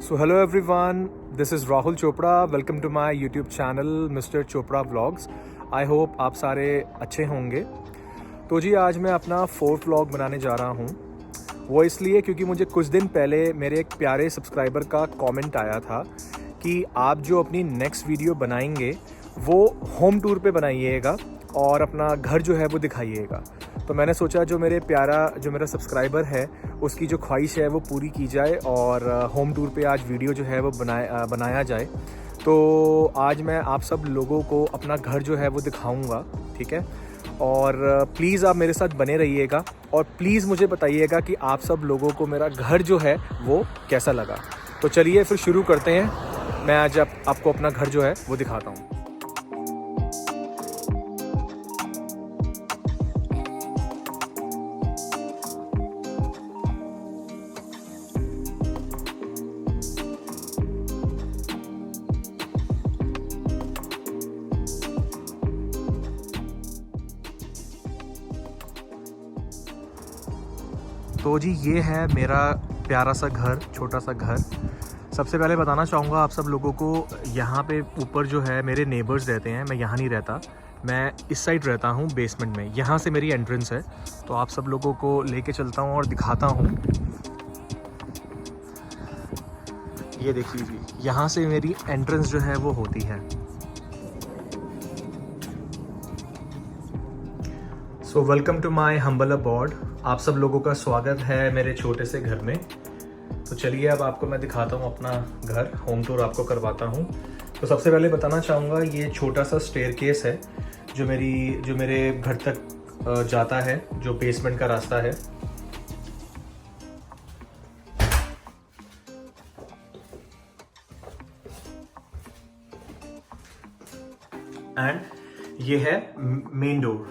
So hello everyone, this is Rahul Chopra. Welcome to my YouTube channel Mr. Chopra Vlogs. I hope आप सारे अच्छे होंगे। तो जी आज मैं अपना 4th व्लॉग बनाने जा रहा हूँ। वो इसलिए क्योंकि मुझे कुछ दिन पहले मेरे एक प्यारे सब्सक्राइबर का कमेंट आया था कि आप जो अपनी नेक्स्ट वीडियो बनाएंगे वो होम टूर पे बनाइएगा और अपना घर जो है वो दिखाइएगा। तो मैंने सोचा जो मेरा सब्सक्राइबर है उसकी जो ख्वाहिश है वो पूरी की जाए और होम टूर पे आज वीडियो जो है वो बनाया जाए। तो आज मैं आप सब लोगों को अपना घर जो है वो दिखाऊंगा, ठीक है। और प्लीज़ आप मेरे साथ बने रहिएगा और प्लीज़ मुझे बताइएगा कि आप सब लोगों को मेरा घर जो है वो कैसा लगा। तो चलिए फिर शुरू करते हैं। मैं आज आपको अपना घर जो है वो दिखाता हूँ। तो जी ये है मेरा प्यारा सा घर, छोटा सा घर। सबसे पहले बताना चाहूँगा आप सब लोगों को, यहाँ पे ऊपर जो है मेरे नेबर्स रहते हैं। मैं यहाँ नहीं रहता, मैं इस साइड रहता हूँ बेसमेंट में। यहाँ से मेरी एंट्रेंस है। तो आप सब लोगों को लेके चलता हूँ और दिखाता हूँ। ये देखिए जी, यहाँ से मेरी एंट्रेंस जो है वो होती है। So welcome to my humble abode. आप सब लोगों का स्वागत है मेरे छोटे से घर में। तो चलिए अब आपको मैं दिखाता हूँ अपना घर, होम टूर आपको करवाता हूँ। तो सबसे पहले बताना चाहूँगा ये छोटा सा स्टेयरकेस है जो मेरे घर तक जाता है, जो बेसमेंट का रास्ता है। एंड ये है मेन डोर,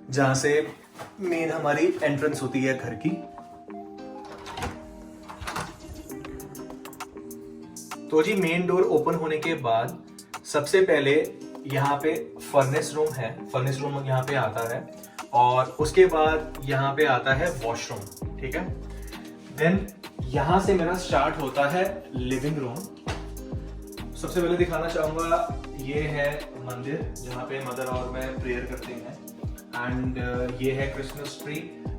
जहाँ से मेन हमारी एंट्रेंस होती है घर की। तो जी मेन डोर ओपन होने के बाद सबसे पहले यहाँ पे फर्नेस रूम है। फर्नेस रूम यहाँ पे आता है और उसके बाद यहाँ पे आता है वॉशरूम, ठीक है। देन यहाँ से मेरा स्टार्ट होता है लिविंग रूम। सबसे पहले दिखाना चाहूंगा ये है मंदिर जहाँ पे मदर और मैं प्रेयर करते हैं। एंड ये है क्रिसमस ट्री,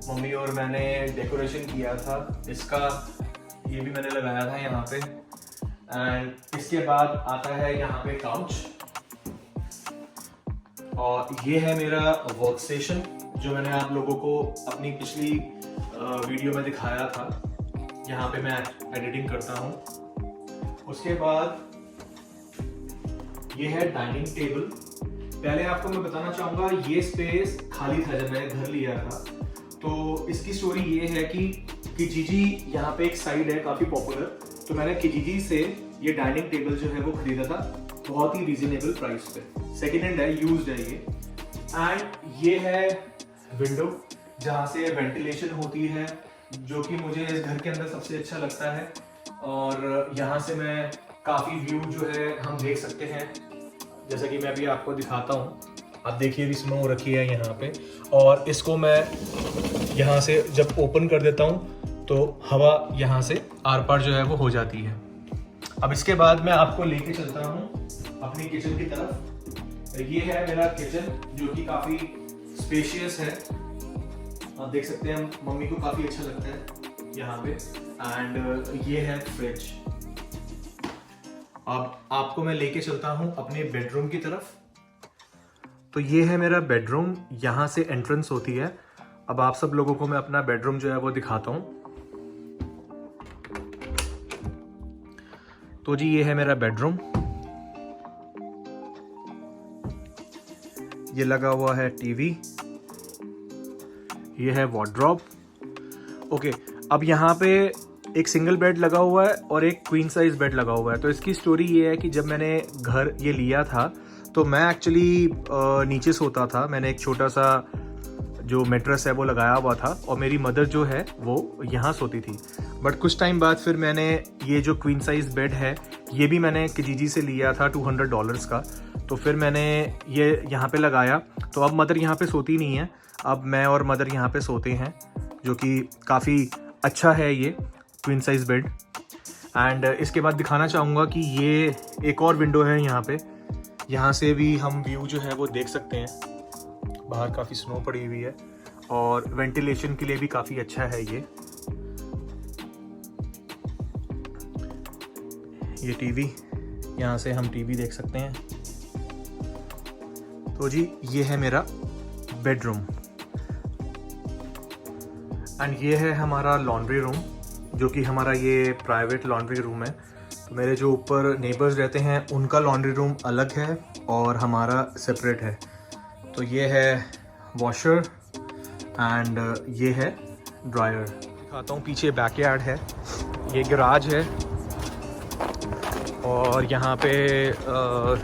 मम्मी और मैंने डेकोरेशन किया था इसका, ये भी मैंने लगाया था यहाँ पे। एंड इसके बाद आता है यहाँ पे काउच, और ये है मेरा वर्क स्टेशन जो मैंने आप लोगों को अपनी पिछली वीडियो में दिखाया था। यहाँ पे मैं एडिटिंग करता हूँ। उसके बाद ये है डाइनिंग टेबल। पहले आपको मैं बताना चाहूंगा ये स्पेस खाली था जब मैंने घर लिया था। तो इसकी स्टोरी ये है कि किजीजी यहाँ पे एक साइड है काफी पॉपुलर, तो मैंने किजीजी से ये डाइनिंग टेबल जो है वो खरीदा था बहुत ही रीजनेबल प्राइस पे। सेकेंड हैंड है, यूज्ड है ये। एंड ये है विंडो जहाँ से वेंटिलेशन होती है, जो कि मुझे इस घर के अंदर सबसे अच्छा लगता है। और यहाँ से मैं काफी व्यू जो है हम देख सकते हैं, जैसा कि मैं अभी आपको दिखाता हूँ। आप देखिए स्नो रखी है यहाँ पे, और इसको मैं यहाँ से जब ओपन कर देता हूँ तो हवा यहाँ से आर पार जो है वो हो जाती है। अब इसके बाद मैं आपको लेके चलता हूँ अपनी किचन की तरफ। ये है मेरा किचन जो कि काफी स्पेशियस है, आप देख सकते हैं। मम्मी को काफी अच्छा लगता है यहाँ पे। एंड ये है फ्रिज। अब आपको मैं लेके चलता हूँ अपने बेडरूम की तरफ। तो ये है मेरा बेडरूम, यहाँ से एंट्रेंस होती है। अब आप सब लोगों को मैं अपना बेडरूम जो है वो दिखाता हूँ। तो जी ये है मेरा बेडरूम, ये लगा हुआ है टीवी, ये है वार्डरोब। ओके, अब यहाँ पे एक सिंगल बेड लगा हुआ है और एक क्वीन साइज बेड लगा हुआ है। तो इसकी स्टोरी ये है कि जब मैंने घर ये लिया था तो मैं एक्चुअली नीचे सोता था। मैंने एक छोटा सा जो मैट्रेस है वो लगाया हुआ था और मेरी मदर जो है वो यहाँ सोती थी। बट कुछ टाइम बाद फिर मैंने ये जो क्वीन साइज बेड है ये भी मैंने किजीजी से लिया था $200 का। तो फिर मैंने ये यहाँ पे लगाया, तो अब मदर यहाँ पे सोती नहीं है, अब मैं और मदर यहाँ पे सोते हैं, जो कि काफ़ी अच्छा है ये क्वीन साइज बेड। एंड इसके बाद दिखाना चाहूँगा कि ये एक और विंडो है यहाँ पे, यहाँ से भी हम व्यू जो है वो देख सकते हैं। बाहर काफ़ी स्नो पड़ी हुई है और वेंटिलेशन के लिए भी काफ़ी अच्छा है ये टीवी, यहाँ से हम टीवी देख सकते हैं। तो जी ये है मेरा बेडरूम एंड ये है हमारा लॉन्ड्री रूम, जो कि हमारा ये प्राइवेट लॉन्ड्री रूम है। तो मेरे जो ऊपर नेबर्स रहते हैं उनका लॉन्ड्री रूम अलग है और हमारा सेपरेट है। तो ये है वॉशर एंड ये है ड्रायर। दिखाता हूँ, पीछे बैकयार्ड है, ये गैराज है और यहाँ पे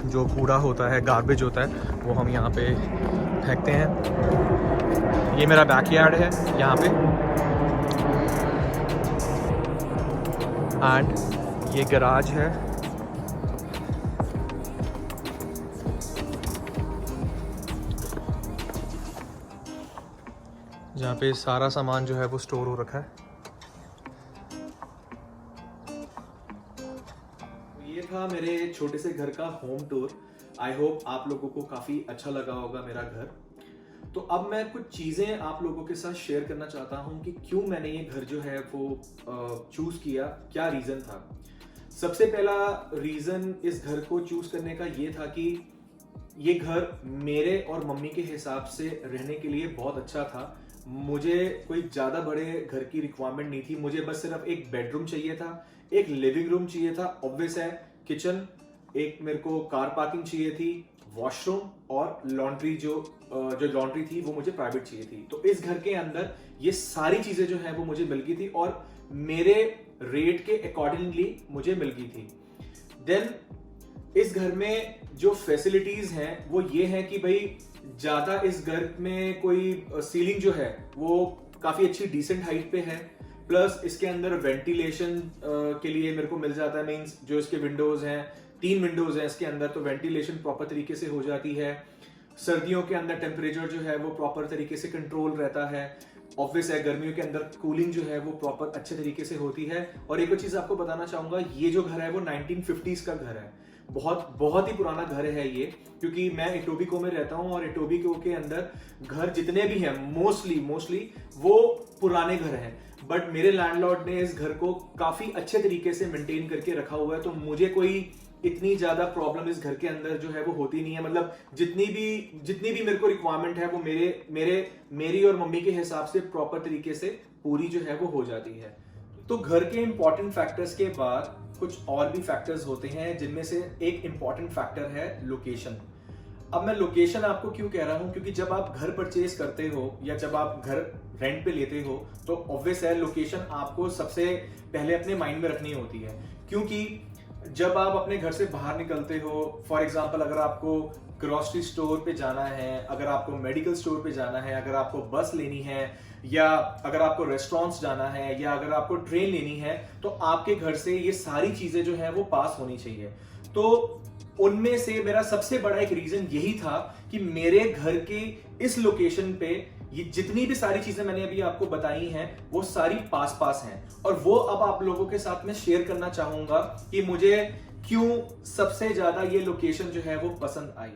जो कूड़ा होता है, गार्बेज होता है, वो हम यहाँ पे फेंकते हैं। ये मेरा बैकयार्ड है यहाँ पे एंड ये गैराज है। जहाँ पे सारा सामान जो है वो स्टोर हो रखा है। ये था मेरे छोटे से घर का होम टूर। आई होप आप लोगों को काफ़ी अच्छा लगा होगा मेरा घर। तो अब मैं कुछ चीज़ें आप लोगों के साथ शेयर करना चाहता हूँ कि क्यों मैंने ये घर जो है वो चूज़ किया, क्या रीज़न था। सबसे पहला रीज़न इस घर को चूज़ करने का ये था कि ये घर मेरे और मम्मी के हिसाब से रहने के लिए बहुत अच्छा था। मुझे कोई ज़्यादा बड़े घर की रिक्वायरमेंट नहीं थी, मुझे बस सिर्फ एक बेडरूम चाहिए था, एक लिविंग रूम चाहिए था, ऑब्वियस है किचन, एक मेरे को कार पार्किंग चाहिए थी, वॉशरूम और लॉन्ड्री जो लॉन्ड्री थी वो मुझे प्राइवेट चाहिए थी। तो इस घर के अंदर ये सारी चीज़ें जो है वो मुझे मिल गई थी और मेरे रेट के अकॉर्डिंगली मुझे मिल गई थी। देन इस घर में जो फैसिलिटीज हैं वो ये है कि भाई ज़्यादा इस घर में कोई सीलिंग जो है वो काफ़ी अच्छी डिसेंट हाइट पे है, प्लस इसके अंदर वेंटिलेशन के लिए मेरे को मिल जाता है। मींस जो इसके विंडोज हैं, 3 विंडोज हैं इसके अंदर, तो वेंटिलेशन प्रॉपर तरीके से हो जाती है। सर्दियों के अंदर टेम्परेचर जो है वो प्रॉपर तरीके से कंट्रोल रहता है। ऑब्वियस है गर्मियों के अंदर कूलिंग जो है वो प्रॉपर अच्छे तरीके से होती है। और एक और चीज़ आपको बताना चाहूँगा, ये जो घर है वो 1950s का घर है, बहुत ही पुराना घर है ये। क्योंकि मैं इटोबिको में रहता हूँ और इटोबिको के अंदर घर जितने भी हैं मोस्टली वो पुराने घर हैं, बट मेरे लैंडलॉर्ड ने इस घर को काफी अच्छे तरीके से मेंटेन करके रखा हुआ है। तो मुझे कोई इतनी ज्यादा प्रॉब्लम इस घर के अंदर जो है वो होती नहीं है। मतलब जितनी भी मेरे को रिक्वायरमेंट है वो मेरी और मम्मी के हिसाब से प्रॉपर तरीके से पूरी जो है वो हो जाती है। तो घर के इंपॉर्टेंट फैक्टर्स के बाद कुछ और भी फैक्टर्स होते हैं, जिनमें से एक इंपॉर्टेंट फैक्टर है लोकेशन। अब मैं लोकेशन आपको क्यों कह रहा हूं, क्योंकि जब आप घर परचेज करते हो या जब आप घर रेंट पे लेते हो तो ऑब्वियस है लोकेशन आपको सबसे पहले अपने माइंड में रखनी होती है। क्योंकि जब आप अपने घर से बाहर निकलते हो, फॉर एग्जांपल अगर आपको ग्रोसरी स्टोर पे जाना है, अगर आपको मेडिकल स्टोर पे जाना है, अगर आपको बस लेनी है, या अगर आपको रेस्टोरेंट्स जाना है, या अगर आपको ट्रेन लेनी है, तो आपके घर से ये सारी चीजें जो है वो पास होनी चाहिए। तो उनमें से मेरा सबसे बड़ा एक रीजन यही था कि मेरे घर के इस लोकेशन पे ये जितनी भी सारी चीजें मैंने अभी आपको बताई हैं वो सारी पास हैं। और वो अब आप लोगों के साथ में शेयर करना चाहूंगा कि मुझे क्यों सबसे ज्यादा ये लोकेशन जो है वो पसंद आई।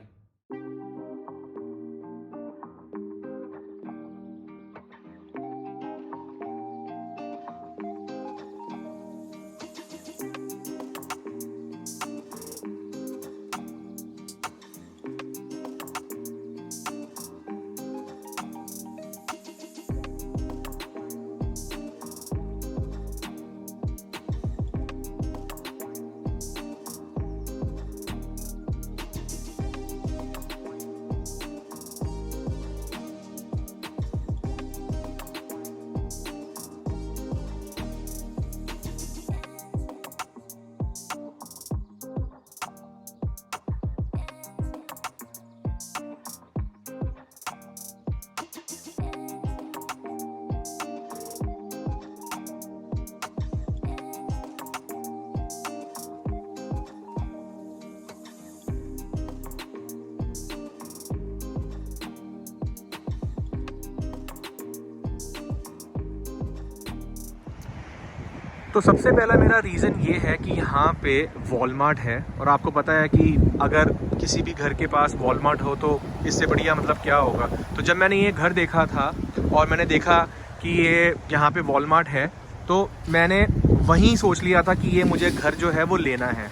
तो सबसे पहला मेरा रीज़न ये है कि यहाँ पे वॉलमार्ट है, और आपको पता है कि अगर किसी भी घर के पास वॉलमार्ट हो तो इससे बढ़िया मतलब क्या होगा। तो जब मैंने ये घर देखा था और मैंने देखा कि ये यहाँ पे वॉलमार्ट है, तो मैंने वहीं सोच लिया था कि ये मुझे घर जो है वो लेना है।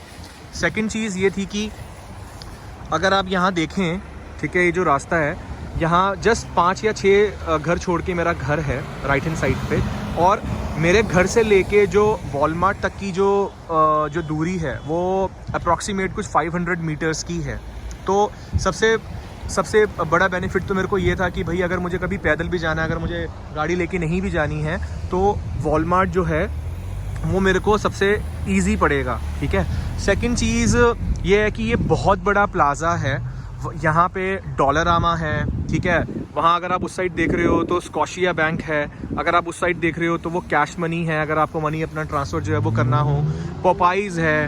सेकंड चीज़ ये थी कि अगर आप यहाँ देखें, ठीक है, ये जो रास्ता है यहाँ जस्ट 5 या 6 घर छोड़ के मेरा घर है राइट हैंड साइड पे, और मेरे घर से लेके जो वॉलमार्ट तक की जो दूरी है वो अप्रॉक्सीमेट कुछ 500 मीटर्स की है। तो सबसे बड़ा बेनिफिट तो मेरे को ये था कि भाई अगर मुझे कभी पैदल भी जाना है, अगर मुझे गाड़ी लेके नहीं भी जानी है, तो वॉलमार्ट जो है वो मेरे को सबसे ईजी पड़ेगा, ठीक है। सेकंड चीज़ ये है कि ये बहुत बड़ा प्लाज़ा है, यहाँ पे डॉलरामा है, ठीक है। वहाँ अगर आप उस साइड देख रहे हो तो स्कॉशिया बैंक है, अगर आप उस साइड देख रहे हो तो वो कैश मनी है, अगर आपको मनी अपना ट्रांसफ़र जो है वो करना हो। पॉपाइज़ है,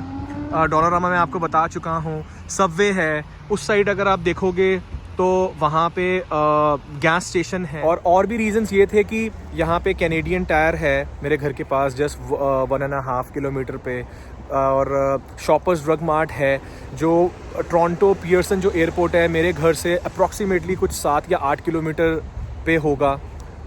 डॉलरामा मैं आपको बता चुका हूँ। सबवे है, उस साइड अगर आप देखोगे तो वहाँ पे गैस स्टेशन है। और भी रीजंस ये थे कि यहाँ पे कैनेडियन टायर है मेरे घर के पास जस्ट 1.5 किलोमीटर पे, और शॉपर्स ड्रग मार्ट है जो टोरंटो पियर्सन जो एयरपोर्ट है मेरे घर से अप्रॉक्सीमेटली कुछ 7 या 8 किलोमीटर पे होगा।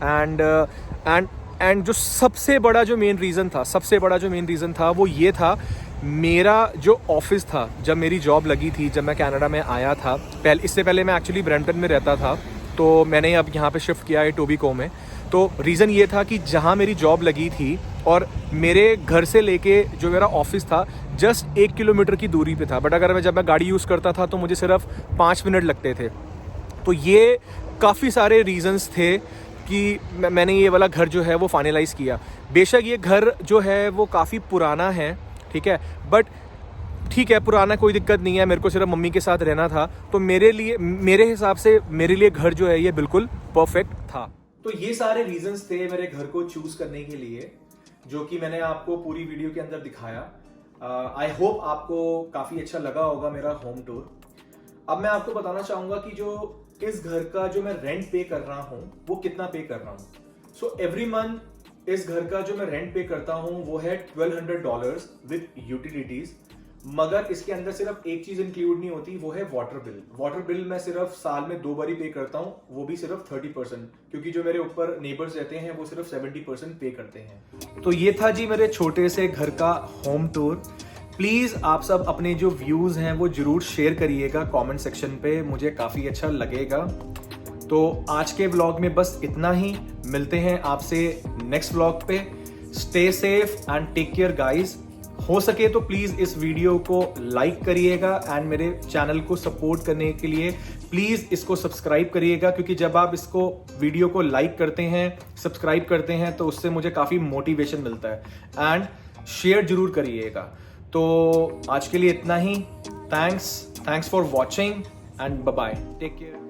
एंड जो सबसे बड़ा जो मेन रीज़न था वो ये था, मेरा जो ऑफिस था जब मेरी जॉब लगी थी, जब मैं कनाडा में आया था, इससे पहले मैं एक्चुअली ब्रैम्पटन में रहता था, तो मैंने अब यहाँ पे शिफ्ट किया है टोबिको में। तो रीज़न ये था कि जहाँ मेरी जॉब लगी थी और मेरे घर से लेके जो मेरा ऑफिस था जस्ट 1 किलोमीटर की दूरी पे था, बट अगर जब मैं गाड़ी यूज़ करता था तो मुझे सिर्फ 5 मिनट लगते थे। तो ये काफ़ी सारे रीज़न्स थे कि मैंने ये वाला घर जो है वो फाइनलाइज़ किया। बेशक ये घर जो है वो काफ़ी पुराना है, ठीक है, बट ठीक है, पुराना कोई दिक्कत नहीं है, मेरे को सिर्फ मम्मी के साथ रहना था, तो मेरे हिसाब से मेरे लिए घर जो है ये बिल्कुल परफेक्ट था। तो ये सारे रीजंस थे मेरे घर को चूज करने के लिए, जो कि मैंने आपको पूरी वीडियो के अंदर दिखाया। आई होप आपको काफ़ी अच्छा लगा होगा मेरा होम टूर। अब मैं आपको बताना चाहूँगा कि जो इस घर का जो मैं रेंट पे कर रहा हूँ वो कितना पे कर रहा हूँ। सो एवरी मंथ इस घर का जो मैं रेंट पे करता हूँ वो है $1200 विद यूटिलिटीज, मगर इसके अंदर सिर्फ एक चीज इंक्लूड नहीं होती, वो है वाटर बिल। वाटर बिल मैं सिर्फ साल में 2 बार ही पे करता हूँ, वो भी सिर्फ 30%, क्योंकि जो मेरे ऊपर नेबर्स रहते हैं वो सिर्फ 70% पे करते हैं। तो ये था जी मेरे छोटे से घर का होम टूर। प्लीज आप सब अपने जो व्यूज हैं वो जरूर शेयर करिएगा कमेंट सेक्शन पे, मुझे काफी अच्छा लगेगा। तो आज के व्लॉग में बस इतना ही, मिलते हैं आपसे नेक्स्ट व्लॉग पे। Stay safe and take care guys. हो सके तो प्लीज इस वीडियो को लाइक करिएगा एंड मेरे चैनल को सपोर्ट करने के लिए प्लीज इसको सब्सक्राइब करिएगा, क्योंकि जब आप इसको वीडियो को लाइक करते हैं, सब्सक्राइब करते हैं, तो उससे मुझे काफी मोटिवेशन मिलता है। एंड शेयर जरूर करिएगा। तो आज के लिए इतना ही। Thanks for watching and bye bye, take care.